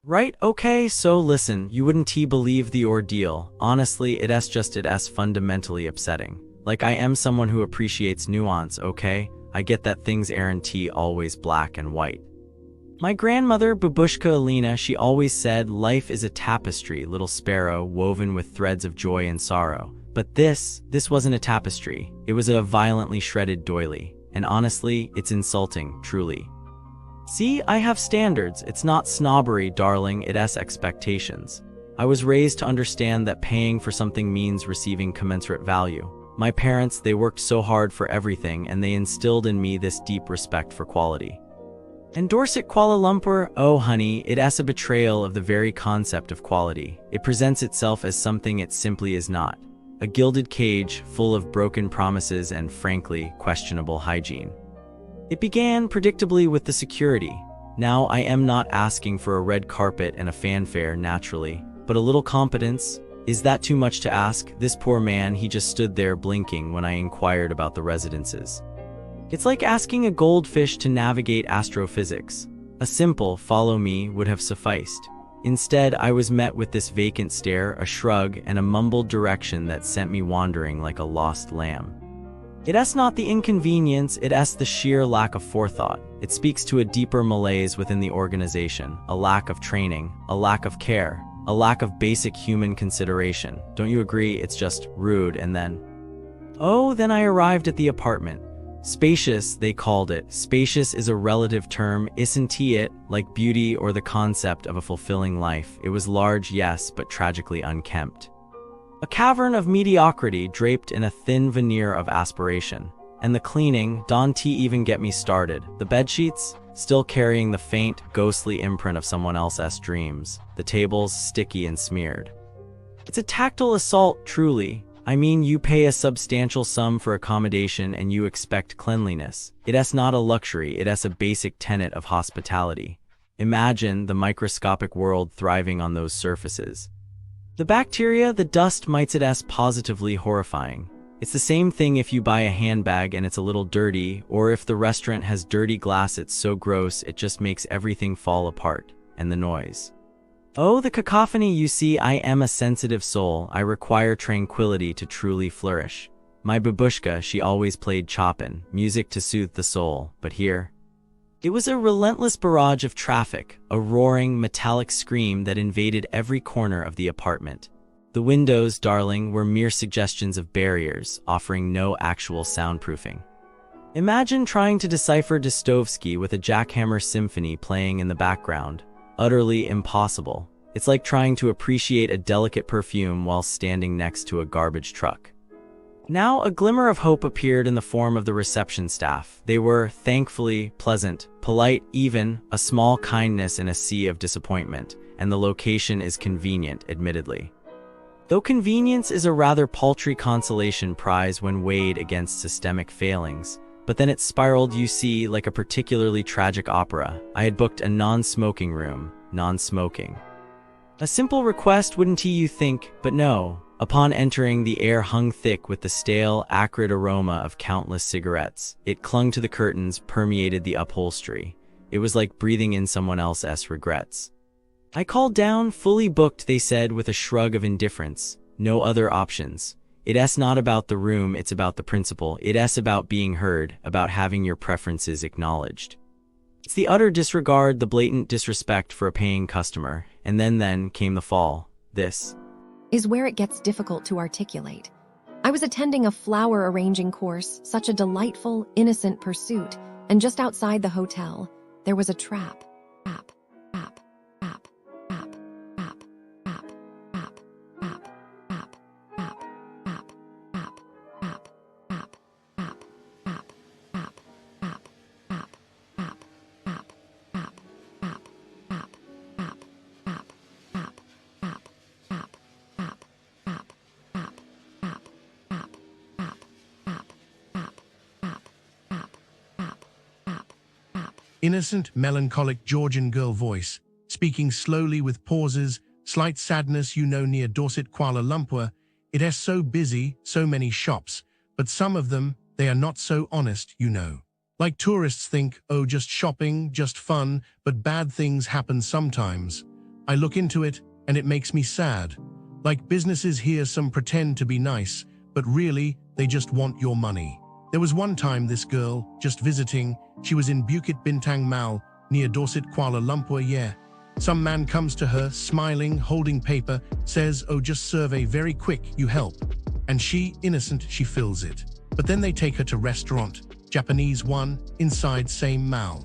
Right, okay, so listen, you wouldn't believe the ordeal. Honestly, it's fundamentally upsetting. Like, I am someone who appreciates nuance, okay? I get that things aren't always black and white. My grandmother, Babushka Alina, she always said, life is a tapestry, little sparrow, woven with threads of joy and sorrow. But this wasn't a tapestry. It was a violently shredded doily. And honestly, it's insulting, truly. See, I have standards. It's not snobbery, darling, it's expectations. I was raised to understand that paying for something means receiving commensurate value. My parents, they worked so hard for everything, and they instilled in me this deep respect for quality. And Dorsett Kuala Lumpur, oh honey, it's a betrayal of the very concept of quality. It presents itself as something it simply is not. A gilded cage full of broken promises and, frankly, questionable hygiene. It began, predictably, with the security. Now, I am not asking for a red carpet and a fanfare, naturally, but a little competence. Is that too much to ask? This poor man, he just stood there blinking when I inquired about the residences. It's like asking a goldfish to navigate astrophysics. A simple "follow me" would have sufficed. Instead, I was met with this vacant stare, a shrug, and a mumbled direction that sent me wandering like a lost lamb. It's not the inconvenience, it's the sheer lack of forethought. It speaks to a deeper malaise within the organization, a lack of training, a lack of care, a lack of basic human consideration. Don't you agree? It's just rude. And then I arrived at the apartment. Spacious, they called it. Spacious is a relative term, isn't it? Like beauty or the concept of a fulfilling life. It was large, yes, but tragically unkempt. A cavern of mediocrity draped in a thin veneer of aspiration. And the cleaning, don't even get me started. The bedsheets, still carrying the faint, ghostly imprint of someone else's dreams. The tables, sticky and smeared. It's a tactile assault, truly. I mean, you pay a substantial sum for accommodation and you expect cleanliness. It's not a luxury, it's a basic tenet of hospitality. Imagine the microscopic world thriving on those surfaces. The bacteria, the dust mites, it's positively horrifying. It's the same thing if you buy a handbag and it's a little dirty, or if the restaurant has dirty glass, it's so gross it just makes everything fall apart. And the noise. Oh, the cacophony. You see, I am a sensitive soul. I require tranquility to truly flourish. My babushka, she always played Chopin, music to soothe the soul, but here, it was a relentless barrage of traffic, a roaring, metallic scream that invaded every corner of the apartment. The windows, darling, were mere suggestions of barriers, offering no actual soundproofing. Imagine trying to decipher Dostoevsky with a jackhammer symphony playing in the background. Utterly impossible. It's like trying to appreciate a delicate perfume while standing next to a garbage truck. Now, a glimmer of hope appeared in the form of the reception staff. They were, thankfully, pleasant, polite, even, a small kindness in a sea of disappointment, and the location is convenient, admittedly. Though convenience is a rather paltry consolation prize when weighed against systemic failings, but then it spiraled, you see, like a particularly tragic opera. I had booked a non-smoking room, non-smoking. A simple request, wouldn't you think, but no. Upon entering, the air hung thick with the stale, acrid aroma of countless cigarettes. It clung to the curtains, permeated the upholstery. It was like breathing in someone else's regrets. I called down, fully booked, they said with a shrug of indifference. No other options. It's not about the room, it's about the principle. It's about being heard, about having your preferences acknowledged. It's the utter disregard, the blatant disrespect for a paying customer. And then came the fall. This is where it gets difficult to articulate. I was attending a flower arranging course, such a delightful, innocent pursuit, and just outside the hotel, there was a trap. Innocent, melancholic Georgian girl voice, speaking slowly with pauses, slight sadness, near Dorsett Kuala Lumpur. It is so busy, so many shops, but some of them, they are not so honest, Like tourists think, oh, just shopping, just fun, but bad things happen sometimes. I look into it, and it makes me sad. Like businesses here, some pretend to be nice, but really, they just want your money. There was one time this girl, just visiting, she was in Bukit Bintang Mall, near Dorsett Kuala Lumpur, yeah. Some man comes to her, smiling, holding paper, says, oh, just survey, very quick, you help. And she, innocent, she fills it. But then they take her to restaurant, Japanese one, inside same mall.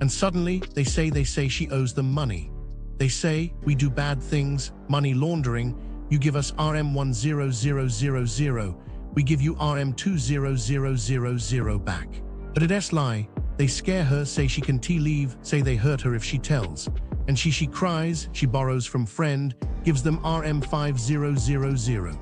And suddenly, they say she owes them money. They say, we do bad things, money laundering, you give us RM10000, we give you RM20000 back. But at S-Lie, they scare her, say she can leave, say they hurt her if she tells. And she cries, she borrows from friend, gives them RM5000.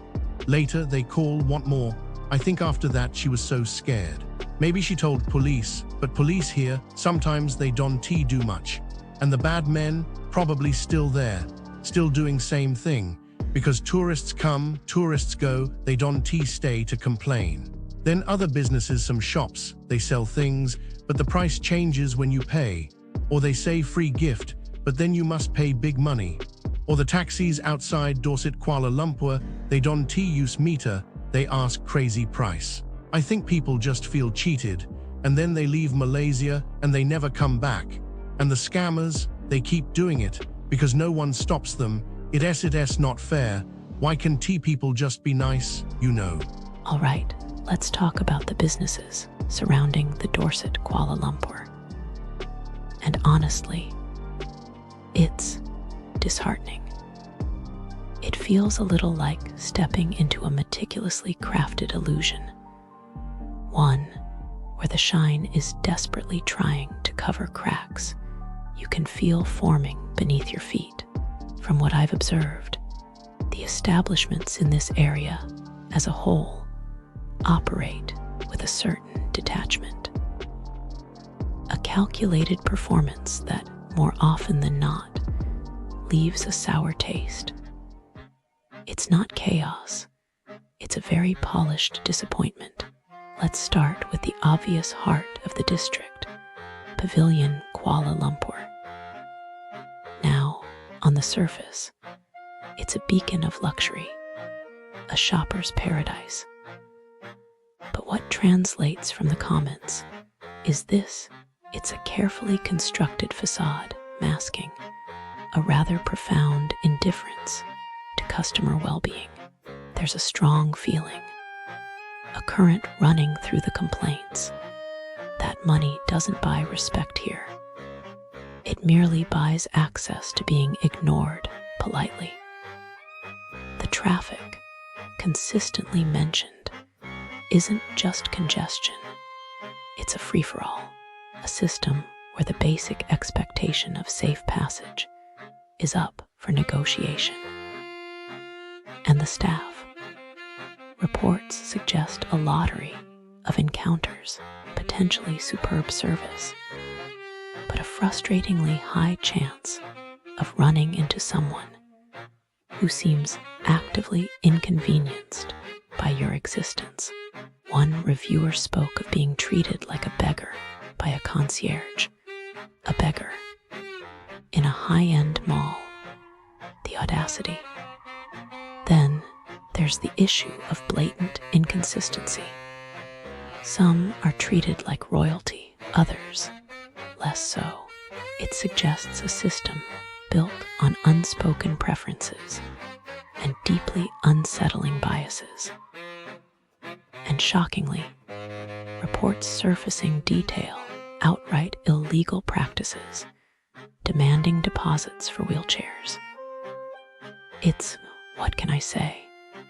Later, they call, want more. I think after that she was so scared. Maybe she told police, but police here, sometimes they don't do much. And the bad men, probably still there, still doing same thing. Because tourists come, tourists go, they don't stay to complain. Then other businesses, some shops, they sell things, but the price changes when you pay. Or they say free gift, but then you must pay big money. Or the taxis outside Dorsett Kuala Lumpur, they don't use meter, they ask crazy price. I think people just feel cheated, and then they leave Malaysia and they never come back. And the scammers, they keep doing it, because no one stops them. It's not fair. Why can people just be nice, you know? All right, let's talk about the businesses surrounding the Dorsett Kuala Lumpur. And honestly, it's disheartening. It feels a little like stepping into a meticulously crafted illusion. One where the shine is desperately trying to cover cracks you can feel forming beneath your feet. From what I've observed, the establishments in this area as a whole operate with a certain detachment. A calculated performance that, more often than not, leaves a sour taste. It's not chaos, it's a very polished disappointment. Let's start with the obvious heart of the district, Pavilion Kuala Lumpur. Now, on the surface, it's a beacon of luxury, a shopper's paradise. But what translates from the comments is this: it's a carefully constructed facade masking a rather profound indifference to customer well-being. There's a strong feeling, a current running through the complaints, that money doesn't buy respect here. It merely buys access to being ignored politely. The traffic, consistently mentioned, isn't just congestion. It's a free-for-all, a system where the basic expectation of safe passage is up for negotiation. And the staff. Reports suggest a lottery of encounters, potentially superb service, but a frustratingly high chance of running into someone who seems actively inconvenienced by your existence. One reviewer spoke of being treated like a beggar by a concierge. A beggar in a high-end mall. The audacity. Then there's the issue of blatant inconsistency. Some are treated like royalty, others less so. It suggests a system built on unspoken preferences and deeply unsettling biases. And shockingly, reports surfacing detail outright illegal practices, demanding deposits for wheelchairs. It's, what can I say?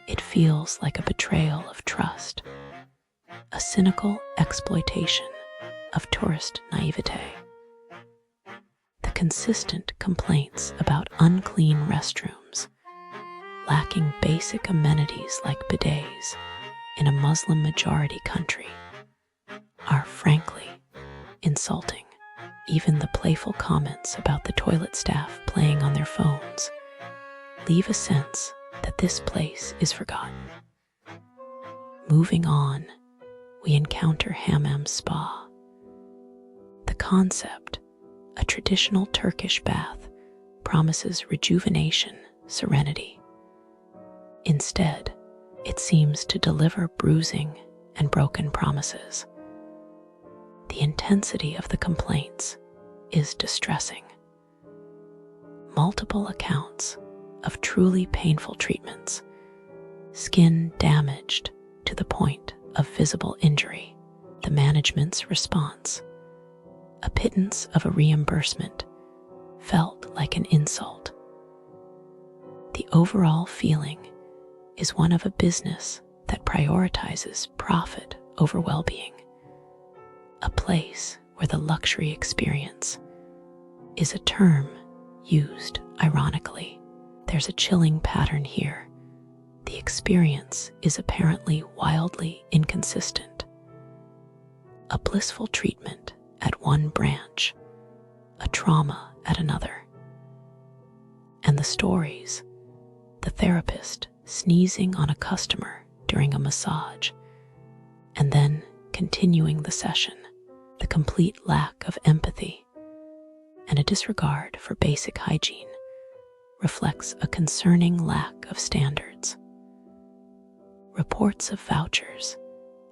It feels like a betrayal of trust, a cynical exploitation of tourist naivete. The consistent complaints about unclean restrooms, lacking basic amenities like bidets in a Muslim-majority country, are frankly insulting. Even the playful comments about the toilet staff playing on their phones leave a sense that this place is forgotten. Moving on, we encounter Hammam Spa, concept, a traditional Turkish bath, promises rejuvenation, serenity. Instead, it seems to deliver bruising and broken promises. The intensity of the complaints is distressing. Multiple accounts of truly painful treatments, skin damaged to the point of visible injury. The management's response, a pittance of a reimbursement, felt like an insult. The overall feeling is one of a business that prioritizes profit over well-being, a place where the luxury experience is a term used ironically. There's a chilling pattern here. The experience is apparently wildly inconsistent. A blissful treatment at one branch, a trauma at another. And the stories, the therapist sneezing on a customer during a massage, and then continuing the session, the complete lack of empathy, and a disregard for basic hygiene reflects a concerning lack of standards. Reports of vouchers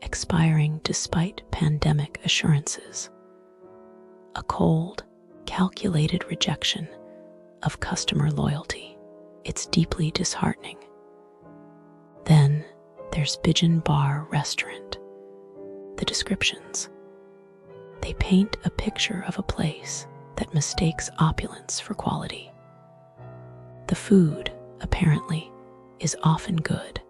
expiring despite pandemic assurances. A cold, calculated rejection of customer loyalty. It's deeply disheartening. Then there's Bijan Bar restaurant. The descriptions. They paint a picture of a place that mistakes opulence for quality. The food, apparently, is often good,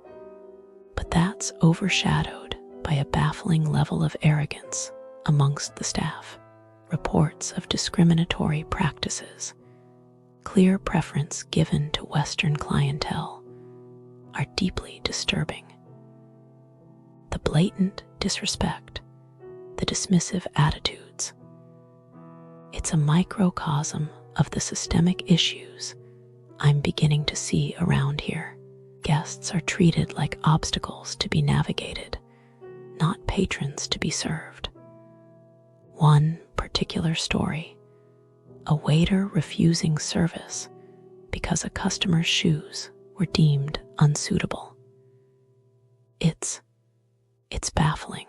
but that's overshadowed by a baffling level of arrogance amongst the staff. Reports of discriminatory practices, clear preference given to Western clientele, are deeply disturbing. The blatant disrespect, the dismissive attitudes. It's a microcosm of the systemic issues I'm beginning to see around here. Guests are treated like obstacles to be navigated, not patrons to be served. One particular story, a waiter refusing service because a customer's shoes were deemed unsuitable. It's baffling.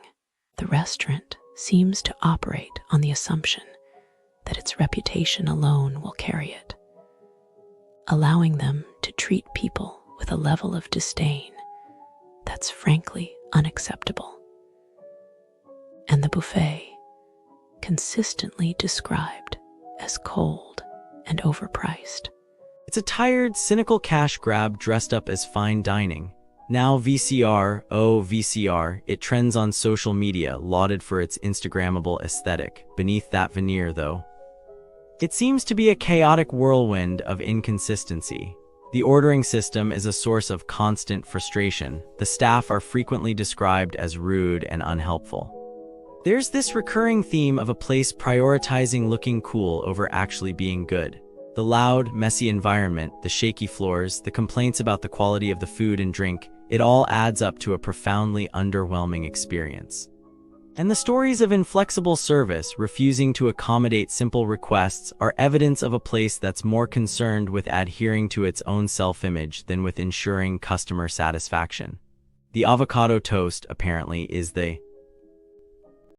The restaurant seems to operate on the assumption that its reputation alone will carry it, allowing them to treat people with a level of disdain that's frankly unacceptable. And the buffet, consistently described as cold and overpriced. It's a tired, cynical cash grab dressed up as fine dining. Now VCR, it trends on social media, lauded for its Instagrammable aesthetic. Beneath that veneer, though, it seems to be a chaotic whirlwind of inconsistency. The ordering system is a source of constant frustration. The staff are frequently described as rude and unhelpful. There's this recurring theme of a place prioritizing looking cool over actually being good. The loud, messy environment, the shaky floors, the complaints about the quality of the food and drink, it all adds up to a profoundly underwhelming experience. And the stories of inflexible service, refusing to accommodate simple requests, are evidence of a place that's more concerned with adhering to its own self-image than with ensuring customer satisfaction. The avocado toast, apparently, is the